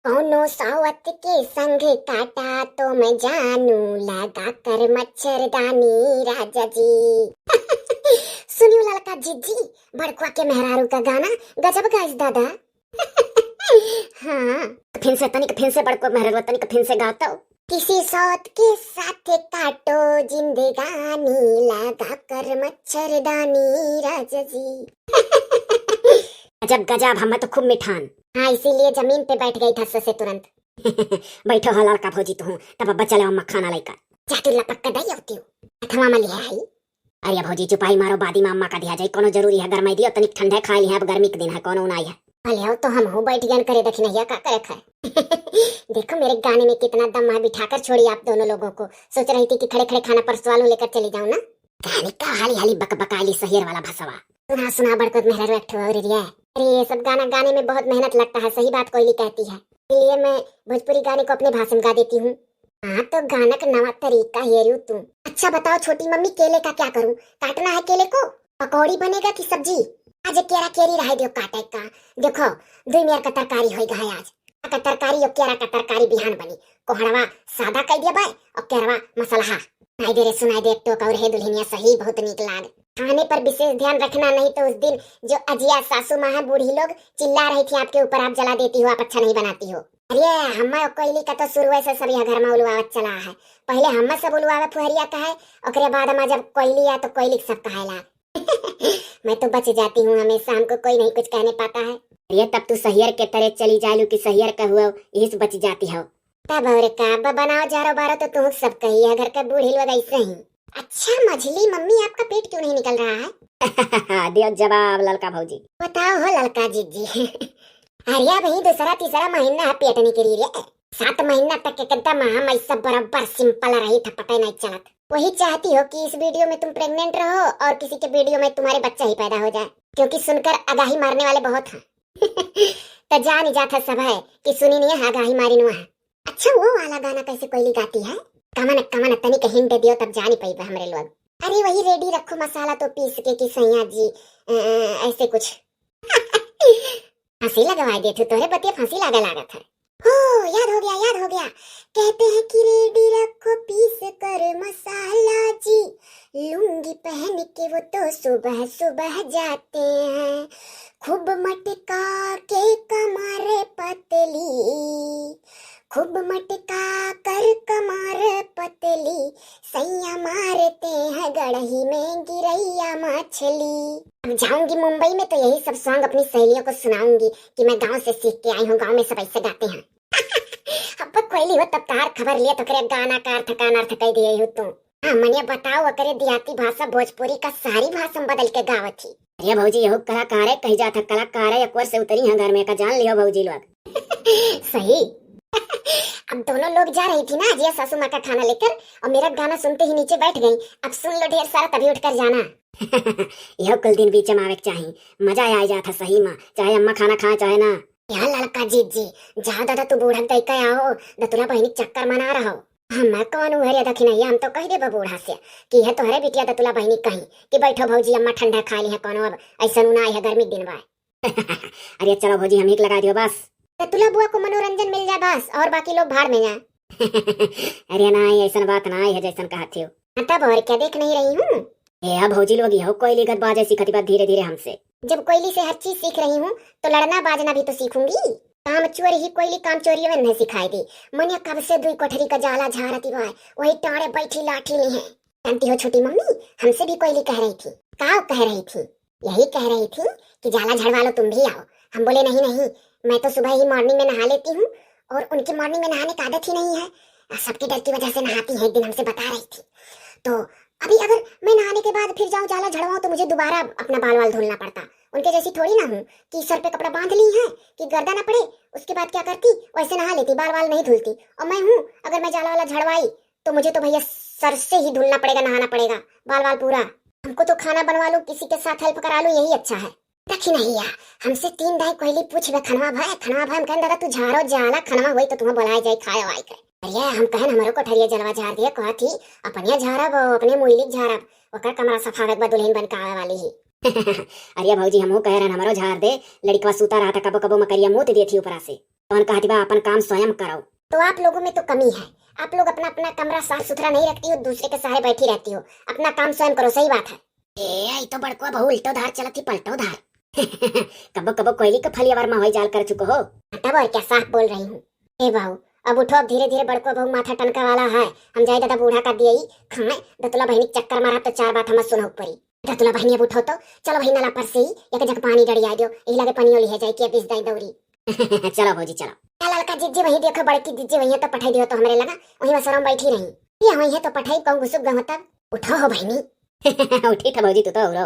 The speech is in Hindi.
कौनो सावत के संग काटा तो मैं जानू, लगा कर मच्छरदानी राजा जी। सुनियो ललका जीजी, बड़कुआ के मेहरारू का गाना गजब गाइस दादा। हाँ, फिर से बड़कुआ मेहरारू तनिक फिर से गाता हूँ। किसी सौत के साथ काटो जिंदगानी, लगा कर मच्छरदानी राजा जी। गजब गजब, हमें तो खूब मिठान। हाँ, इसीलिए जमीन पे बैठ गई धस से तुरंत। बैठो हो लड़का भौजी तो हूँ, तब अब चले अम्मा खाना लेकर जाके लपक कर दई होती हूँ। अथवा में लिया है। अरे भौजी चुपाई मारो, बादी में अम्मा का दिया जाए। कोनो जरूरी है गरमाई दियो तनिक ठंडा खा लिया, अब गर्मी के दिन है कोनो उनाई है। भले हो तो हम हो बैठ गए करे देखी नहीं का करे खाए। देखो मेरे गाने में कितना दम है, बिठाकर छोड़ी आप दोनों लोगों को। सोच रही थी कि खड़े खड़े खाना परसवालू लेकर चली जाऊँ ना। गाने का हाली हाली बक बकाली सहीर वाला भसवा सुना सुना बढ़कर मेहरा बैठो और रिया। अरे ये सब गाना गाने में बहुत मेहनत लगता है, सही बात कोयली कहती है। इसलिए मैं भोजपुरी गाने को अपने भाषण गा देती हूँ। हाँ तो गाना का नवा तरीका हेरू तुम। अच्छा बताओ छोटी मम्मी, केले का क्या करूँ? काटना है केले को, पकौड़ी बनेगा कि सब्जी? आज केरा केरी रह दियो काटे का। देखो दुई मेर का तरकारी होई गए आज। का तरकारी और केरा का तरकारी बिहान बनी। कोहड़वा सादा कह दिया भाई और केरवा मसलहा। सुनाई दे रे सुनाई दे, तो और हे दुल्हनिया सही बहुत नीक लाग। खाने पर विशेष ध्यान रखना, नहीं तो उस दिन जो अजिया सासू माँ है बूढ़ी लोग चिल्ला रही थी आपके ऊपर, आप जला देती हो, आप अच्छा नहीं बनाती हो। अरे हम्मा कोयली का तो शुरू से सभी घर में उलवावत चला है। पहले हम्मा सब उलवावे फुहरिया का है, और बाद में जब कोयली आ तो कोयली सब कहेला। मैं तो बच जाती हूँ हमेशा, हमको कोई नहीं कुछ कहने पाता है। ये तब तू सहियर के तरह चली जालू कि सहियर का हुआ इस बच जाती हो। तब और का बनाओ जारो बारो तो तुम सब कही है, घर का बूढ़ी लोग ऐसे ही। अच्छा मझली मम्मी, आपका पेट क्यों नहीं निकल रहा है? दियो जवाब ललका भौजी। बताओ हो ललका जीजी। अरे भाई दूसरा तीसरा महीना है पेटने के लिए। 7 महीना तक एकदम हम ऐसा बराबर सिंपल रही थपटे नहीं चलत। वही चाहती हो कि इस वीडियो में तुम प्रेग्नेंट रहो और किसी के वीडियो में तुम्हारे बच्चा ही पैदा हो जाए, क्योंकि सुनकर आगाही मारने वाले बहुत हैं। तो जान जाता सब है कि सुनी नहीं है आगाही मारी नुआ है। अच्छा वो वाला गाना कैसे कोयली गाती है? कमन कमन तनिक हिंट दियो तब जानी पाई हमरे लोग। अरे वही रेडी रखो मसाला तो पीस के कि सैया जी ऐसे कुछ। हंसी लगवाई देते तोरे बतिया, फांसी लागा लागत है। हो याद हो गया याद हो गया। कहते हैं कि रेडी रखो पीस कर मसाला जी, लुंगी पहन के वो तो सुबह सुबह जाते हैं, खूब मटका के कमर पतली, खूब मटका कर कमर पतली, सैया मारते हैं गड़ही में गिरैया मछली। अब जाऊंगी मुंबई में तो यही सब सॉन्ग अपनी सहेलियों को सुनाऊंगी कि मैं गांव से सीख के आई हूँ, गांव में सब ऐसे गाते हैं। अब कोयली हो तब तार खबर लिया तो करे गाना का अर्थ कान अर्थ कह दिए हो तुम। हाँ मनिया बताओ, अकरे देहाती भाषा भोजपुरी का सारी भाषा बदल के गावत थी। अरे भौजी यहो कलाकार है, कही जाता कलाकार है, एक वर्ष से उतरी है घर में का जान लियो भौजी लोग। सही। अब दोनों लोग जा रही थी ना अजिया सासू माँ का खाना लेकर, और मेरा गाना सुनते ही नीचे बैठ गई। अब सुन लो ढेर सारा तभी उठकर जाना। यह कुल दिन बीच में आवे चाहिए, मजा आ जाता सही माँ, चाहे अम्मा खाना खाए चाहे ना। यार लड़का जीजी जहाँ दादा तू बूढ़ा दई का आओ दतुला बहनी चक्कर मना रहा हो। हम कौन उहरिया दखी नहीं, हम तो कह दे बूढ़ा से कि है तोहरे बिटिया दतुला बहनी कहीं कि बैठो भौजी अम्मा ठंडा खा ली है कोनो, अब ऐसा ना है गर्मी दिन बा। अरे चलो भौजी हम एक लगा दियो बस, दतुला बुआ को मनोरंजन मिल जाए बस, और बाकी लोग भाड़ में जाए। अरे नहीं ऐसा बात ना है जैसन कहा थी। तब और क्या देख नहीं रही हूँ। ए भौजी लोग हो कोयली गत बाजे सीखती बात धीरे धीरे हमसे। जब कोयली से हर चीज सीख रही हूँ तो लड़ना बाजना भी तो सीखूंगी। काम चोरी ही कोयली काम चोरी में नहीं सिखाई दी। मनिया कब से दुई कोठरी का जाला झारती भाई, वही टाड़े बैठी लाठी ली है। जानती हो छोटी मम्मी, हमसे भी कोयली कह रही थी। का कह रही थी? यही कह रही थी कि जाला झड़वा लो तुम भी आओ। हम बोले नहीं नहीं, मैं तो सुबह ही मॉर्निंग में नहा लेती हूँ और उनकी मॉर्निंग में नहाने की आदत ही नहीं है, सबके डर की वजह से नहाती है, एक दिन हमसे बता रही थी। तो अभी अगर मैं नहाने के बाद फिर जाऊँ जाला झड़वाऊँ तो मुझे दोबारा अपना बाल वाल धुलना पड़ता। उनके जैसी थोड़ी ना हूँ कि सर पे कपड़ा बांध ली है कि गर्दा ना पड़े, उसके बाद क्या करती वैसे नहा लेती, बाल वाल नहीं धुलती। और मैं हूँ अगर मैं जाला वाला झड़वाई तो मुझे तो भैया सर से ही धुलना पड़ेगा, नहाना पड़ेगा, बाल वाल पूरा। हमको तो खाना बनवा लो, किसी के साथ हेल्प करा लो, यही अच्छा है। रखी नहीं यार, हमसे 3 दाई कोयली पूछ खनवा भाई हम कहन दादा तू झारो जाला खनवा हुई तो तुम्हें बुलाए जाए खाए वाई कर। अरे हम कहन हमारो कोठरिया जलवा झाड़ दिया, कहा थी अपनिया झाड़ब अपने मुइलिक झाड़ब, ओकर कमरा सफावत बा दुल्हन बन के आवे वाली ही। अरे भौजी हमहू कह रहन हमारो झाड़ दे, लड़कवा सूता रहा था कबो कबो मकरिया मुंह दे थी ऊपरा से। कौन कहती बा अपन काम स्वयं करो। तो आप लोगों में तो कमी है, आप लोग अपना अपना कमरा साफ सुथरा नहीं रखती हो, दूसरे के सहारे बैठी रहती हो। अपना काम स्वयं करो, सही बात है। ए तो बड़को बहु उल्टो धार चलती पलटो धार। कबो कबो कोयली का फलियावर में होई जाल कर चुको हो, तब और क्या साफ बोल रही हूँ। ए बहू अब उठो, अब धीरे धीरे बड़को बहु माथा टनका वाला है। हम जाए दादा बूढ़ा कर दिए खाए दतुला बहनी चक्कर मारा तो 4 बात हम सुनो परी। दतुला बहनी अब उठो तो चलो भाई नाला पर से ही एक जग पानी डड़िया दो, यही लगे पानी ओली है जाए कि बीस दाई दौरी। चलो भौजी चलो। लाल का जिज्जी वही देखो, बड़की जिज्जी वही है तो पठाई दियो तो हमरे लगा वही मसरम बैठी रही। ये वही है तो पठाई कहूं घुसुक गहो तब। उठो हो बहनी। उठी था भौजी तू तो उरो।